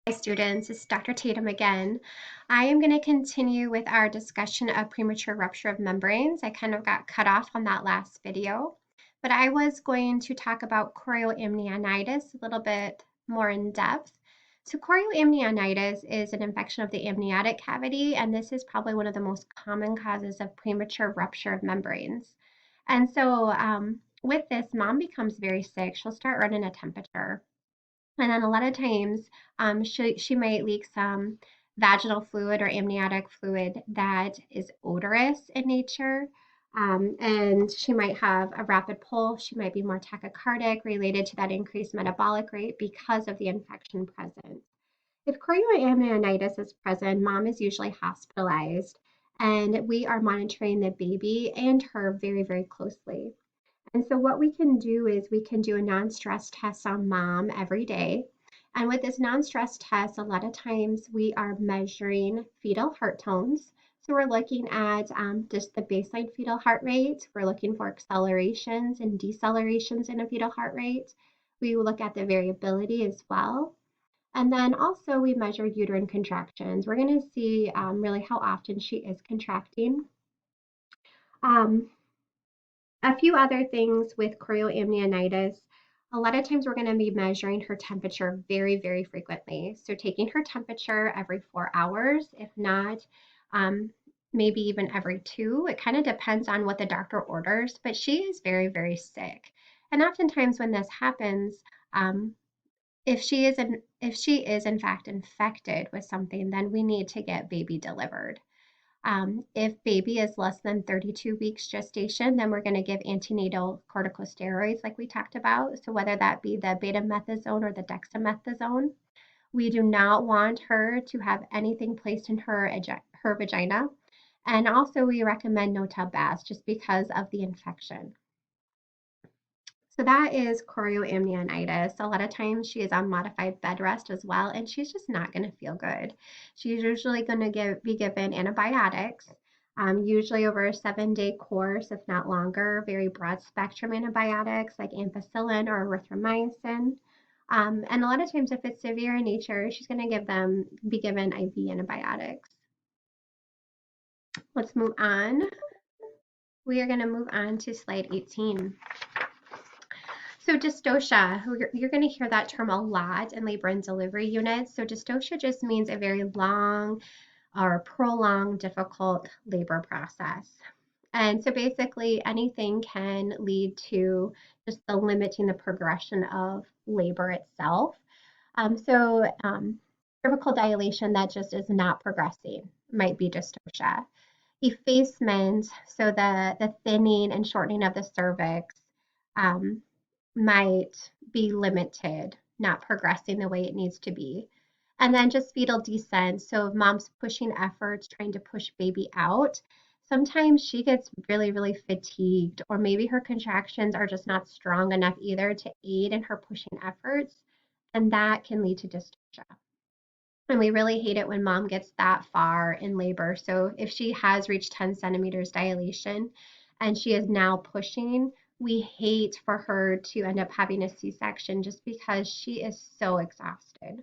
Hi students, it's Dr. Tatum again. I am going to continue with our discussion of premature rupture of membranes. I kind of got cut off on that last video, but I was going to talk about chorioamnionitis a little bit more in depth. So chorioamnionitis is an infection of the amniotic cavity, and this is probably one of the most common causes of premature rupture of membranes. And so with this, mom becomes very sick. She'll start running a temperature. And then a lot of times, she might leak some vaginal fluid or amniotic fluid that is odorous in nature. And she might have a rapid pulse. She might be more tachycardic related to that increased metabolic rate because of the infection present. If chorioamnionitis is present, mom is usually hospitalized, and we are monitoring the baby and her very, very closely. And so what we can do is we can do a non-stress test on mom every day. And with this non-stress test, a lot of times we are measuring fetal heart tones. So we're looking at just the baseline fetal heart rate. We're looking for accelerations and decelerations in a fetal heart rate. We will look at the variability as well. And then also we measure uterine contractions. We're going to see really how often she is contracting. A few other things with chorioamnionitis. A lot of times we're going to be measuring her temperature very, very frequently. So taking her temperature every 4 hours, if not, maybe even every 2. It kind of depends on what the doctor orders, but she is very, very sick. And oftentimes when this happens, if she is in fact infected with something, then we need to get baby delivered. If baby is less than 32 weeks gestation, then we're going to give antenatal corticosteroids like we talked about. So whether that be the betamethasone or the dexamethasone, we do not want her to have anything placed in her vagina. And also we recommend no tub baths just because of the infection. So that is chorioamnionitis. A lot of times she is on modified bed rest as well, and she's just not going to feel good. She's usually going to be given antibiotics, usually over a 7-day course, if not longer, very broad spectrum antibiotics like ampicillin or erythromycin. And a lot of times if it's severe in nature, she's going to be given IV antibiotics. Let's move on. We are going to move on to slide 18. So dystocia, you're going to hear that term a lot in labor and delivery units. So dystocia just means a very long or prolonged, difficult labor process. And so basically anything can lead to just the limiting the progression of labor itself. Cervical dilation that just is not progressing might be dystocia. Effacement, so the thinning and shortening of the cervix, might be limited, not progressing the way it needs to be. And then just fetal descent. So if mom's pushing efforts, trying to push baby out, sometimes she gets really, really fatigued, or maybe her contractions are just not strong enough either to aid in her pushing efforts. And that can lead to dystocia. And we really hate it when mom gets that far in labor. So if she has reached 10 centimeters dilation and she is now pushing, we hate for her to end up having a C-section just because she is so exhausted.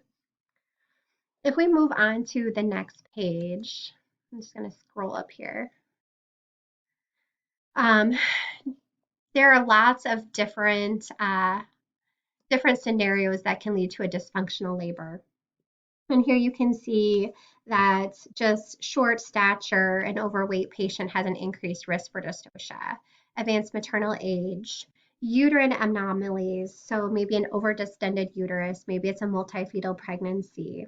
If we move on to the next page, I'm just going to scroll up here. There are lots of different scenarios that can lead to a dysfunctional labor. And here you can see that just short stature and overweight patient has an increased risk for dystocia, advanced maternal age, uterine anomalies, so maybe an overdistended uterus, maybe it's a multifetal pregnancy,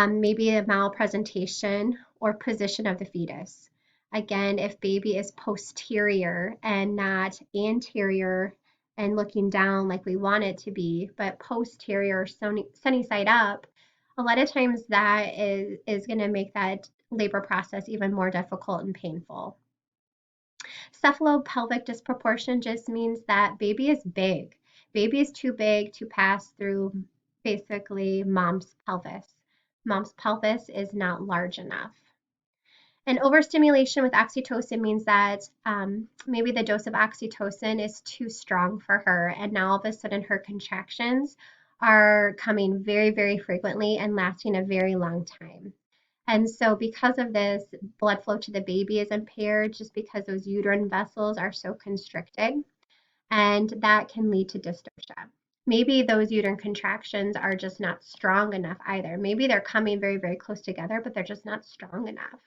maybe a malpresentation or position of the fetus. Again, if baby is posterior and not anterior and looking down like we want it to be, but posterior, sunny side up, a lot of times that is going to make that labor process even more difficult and painful. Cephalopelvic disproportion just means that baby is big. Baby is too big to pass through basically mom's pelvis. Mom's pelvis is not large enough. And overstimulation with oxytocin means that maybe the dose of oxytocin is too strong for her, and now all of a sudden her contractions are coming very, very frequently and lasting a very long time. And so, because of this, blood flow to the baby is impaired just because those uterine vessels are so constricted, and that can lead to dystocia. Maybe those uterine contractions are just not strong enough either. Maybe they're coming very, very close together, but they're just not strong enough.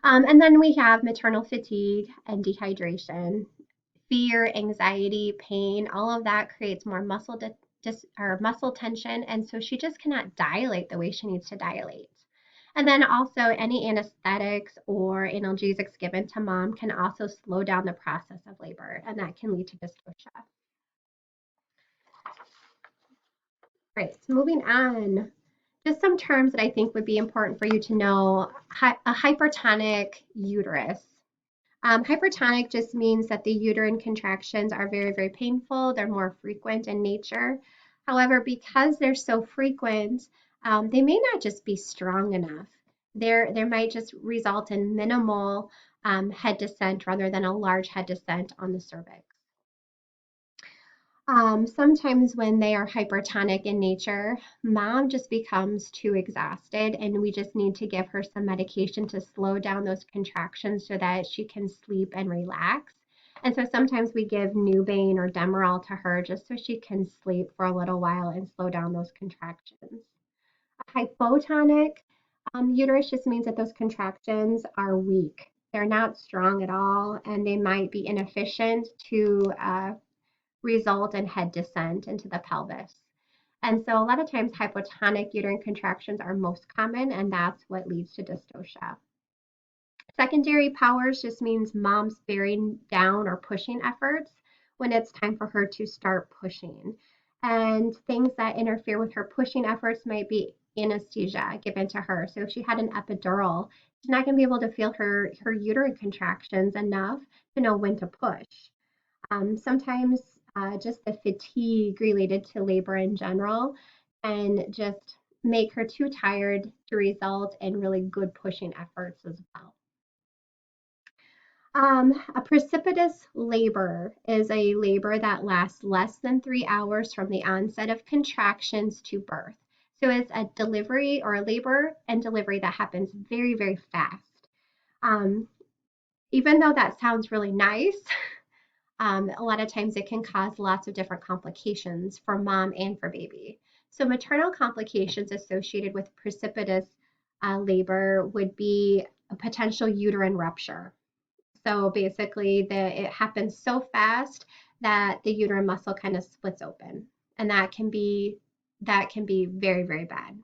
And then we have maternal fatigue and dehydration, fear, anxiety, pain, all of that creates more muscle tension, and so she just cannot dilate the way she needs to dilate. And then also any anesthetics or analgesics given to mom can also slow down the process of labor, and that can lead to dystocia. Right, so moving on, just some terms that I think would be important for you to know. A hypertonic uterus. Hypertonic just means that the uterine contractions are very, very painful. They're more frequent in nature. However, because they're so frequent, they may not just be strong enough. There might just result in minimal head descent rather than a large head descent on the cervix. Sometimes when they are hypertonic in nature, mom just becomes too exhausted, and we just need to give her some medication to slow down those contractions so that she can sleep and relax. And so sometimes we give Nubain or Demerol to her just so she can sleep for a little while and slow down those contractions. A hypotonic uterus just means that those contractions are weak. They're not strong at all, and they might be inefficient to result in head descent into the pelvis. And so a lot of times hypotonic uterine contractions are most common, and that's what leads to dystocia. Secondary powers just means mom's bearing down or pushing efforts when it's time for her to start pushing. And things that interfere with her pushing efforts might be anesthesia given to her. So if she had an epidural, she's not going to be able to feel her uterine contractions enough to know when to push. Sometimes just the fatigue related to labor in general and just make her too tired to result in really good pushing efforts as well. A precipitous labor is a labor that lasts less than 3 hours from the onset of contractions to birth. So it's a delivery or a labor and delivery that happens very, very fast. Even though that sounds really nice, a lot of times it can cause lots of different complications for mom and for baby. So maternal complications associated with precipitous labor would be a potential uterine rupture. So basically, it happens so fast that the uterine muscle kind of splits open, and that can be very, very bad.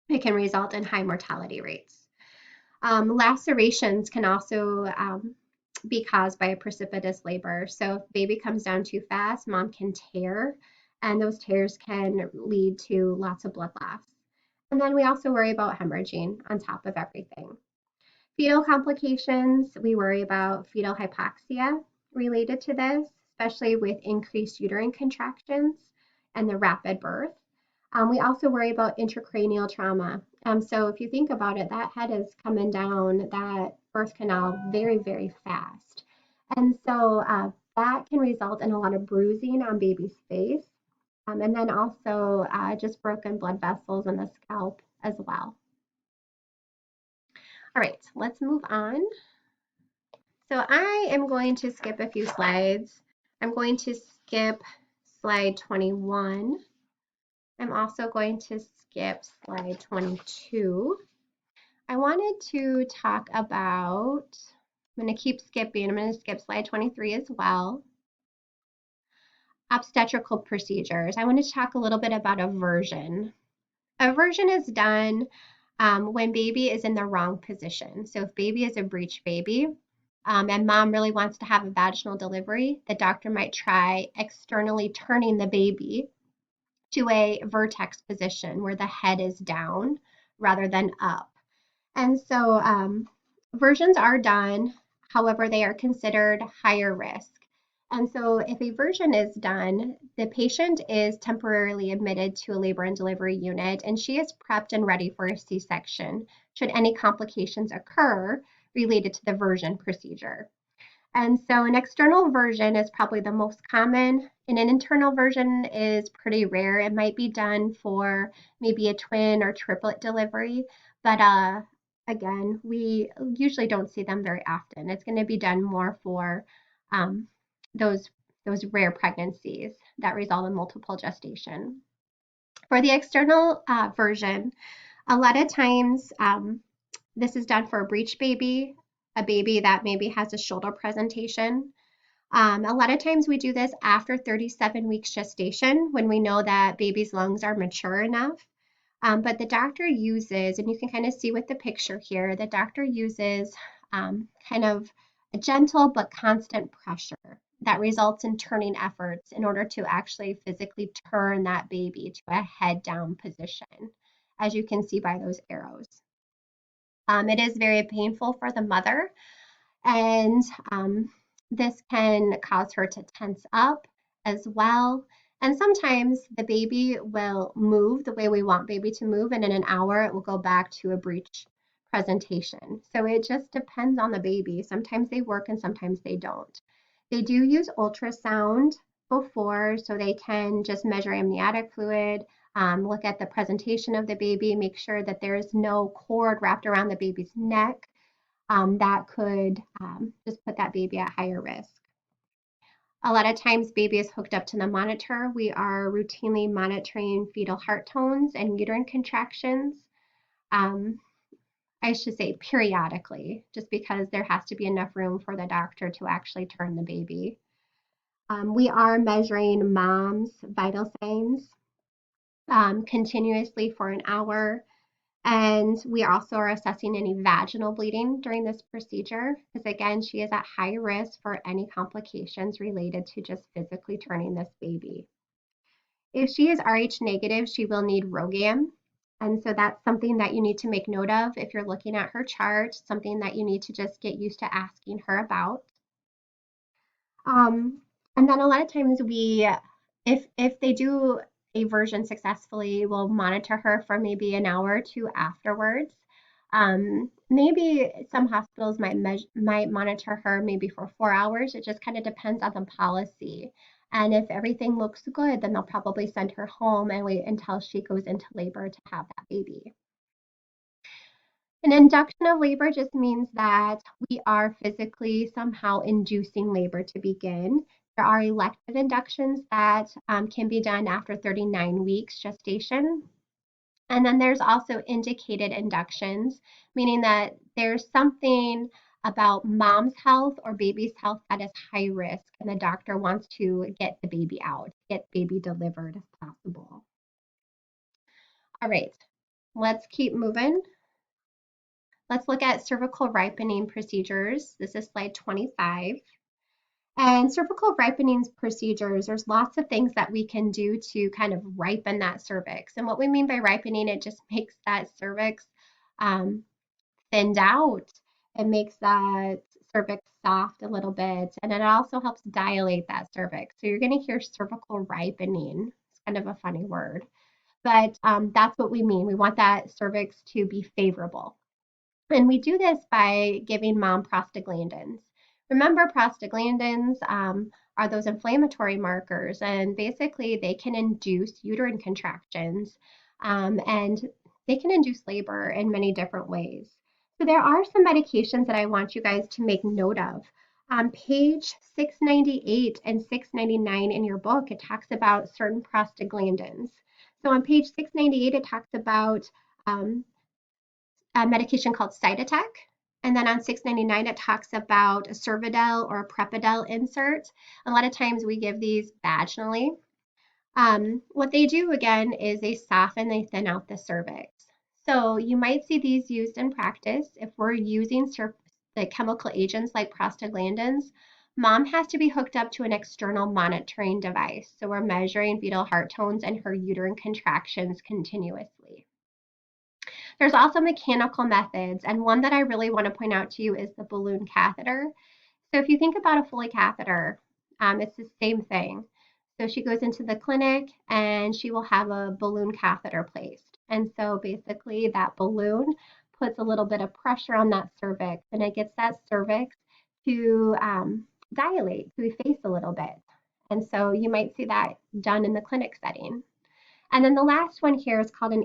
It can result in high mortality rates. Lacerations can also be caused by a precipitous labor. So if baby comes down too fast, mom can tear, and those tears can lead to lots of blood loss. And then we also worry about hemorrhaging on top of everything. Fetal complications, we worry about fetal hypoxia related to this, especially with increased uterine contractions and the rapid birth. We also worry about intracranial trauma. So if you think about it, that head is coming down that birth canal very, very fast. And so that can result in a lot of bruising on baby's face, and then also just broken blood vessels in the scalp as well. All right, let's move on. So I am going to skip a few slides. I'm going to skip slide 21. I'm also going to skip slide 22. I wanted to talk about, I'm going to keep skipping, I'm going to skip slide 23 as well. Obstetrical procedures. I want to talk a little bit about aversion. Aversion is done when baby is in the wrong position. So if baby is a breech baby, and mom really wants to have a vaginal delivery, the doctor might try externally turning the baby to a vertex position where the head is down rather than up. And so versions are done, however, they are considered higher risk. And so if a version is done, the patient is temporarily admitted to a labor and delivery unit, and she is prepped and ready for a C-section should any complications occur related to the version procedure. And so an external version is probably the most common And an internal version is pretty rare. It might be done for maybe a twin or triplet delivery, but again, we usually don't see them very often. It's going to be done more for um, those those rare pregnancies that result in multiple gestation. For the external version, a lot of times this is done for a breech baby, a baby that maybe has a shoulder presentation. A lot of times we do this after 37 weeks gestation when we know that baby's lungs are mature enough. But the doctor uses, and you can kind of see with the picture here, the doctor uses kind of a gentle but constant pressure that results in turning efforts in order to actually physically turn that baby to a head down position, as you can see by those arrows. It is very painful for the mother, and this can cause her to tense up as well. And sometimes the baby will move the way we want baby to move, and in an hour it will go back to a breech presentation. So it just depends on the baby. Sometimes they work and sometimes they don't. They do use ultrasound before, so they can just measure amniotic fluid, look at the presentation of the baby, make sure that there is no cord wrapped around the baby's neck that could just put that baby at higher risk. A lot of times baby is hooked up to the monitor. We are routinely monitoring fetal heart tones and uterine contractions. I should say periodically, just because there has to be enough room for the doctor to actually turn the baby. We are measuring mom's vital signs continuously for an hour. And we also are assessing any vaginal bleeding during this procedure, because again, she is at high risk for any complications related to just physically turning this baby. If she is Rh negative, she will need RhoGAM. And so that's something that you need to make note of if you're looking at her chart, something that you need to just get used to asking her about. And then a lot of times if they do a version successfully, we'll monitor her for maybe an hour or two afterwards. Maybe some hospitals might monitor her maybe for 4 hours. It just kind of depends on the policy. And if everything looks good, then they'll probably send her home and wait until she goes into labor to have that baby. An induction of labor just means that we are physically somehow inducing labor to begin. There are elective inductions that can be done after 39 weeks gestation. And then there's also indicated inductions, meaning that there's something about mom's health or baby's health that is high risk, and the doctor wants to get the baby out, get baby delivered if possible. All right, let's keep moving. Let's look at cervical ripening procedures. This is slide 25. And cervical ripening procedures, there's lots of things that we can do to kind of ripen that cervix. And what we mean by ripening, it just makes that cervix thinned out. It makes that cervix soft a little bit, and it also helps dilate that cervix. So you're going to hear cervical ripening. It's kind of a funny word, but that's what we mean. We want that cervix to be favorable. And we do this by giving mom prostaglandins. Remember, prostaglandins are those inflammatory markers, and basically they can induce uterine contractions, and they can induce labor in many different ways. So there are some medications that I want you guys to make note of. On page 698 and 699 in your book, it talks about certain prostaglandins. So on page 698, it talks about a medication called Cytotec. And then on 699, it talks about a Cervidil or a Prepidel insert. A lot of times we give these vaginally. What they do again is they soften, they thin out the cervix. So you might see these used in practice. If we're using the chemical agents like prostaglandins, mom has to be hooked up to an external monitoring device. So we're measuring fetal heart tones and her uterine contractions continuously. There's also mechanical methods, and one that I really want to point out to you is the balloon catheter. So if you think about a Foley catheter, it's the same thing. So she goes into the clinic and she will have a balloon catheter placed. And so basically that balloon puts a little bit of pressure on that cervix, and it gets that cervix to dilate, to efface a little bit. And so you might see that done in the clinic setting. And then the last one here is called an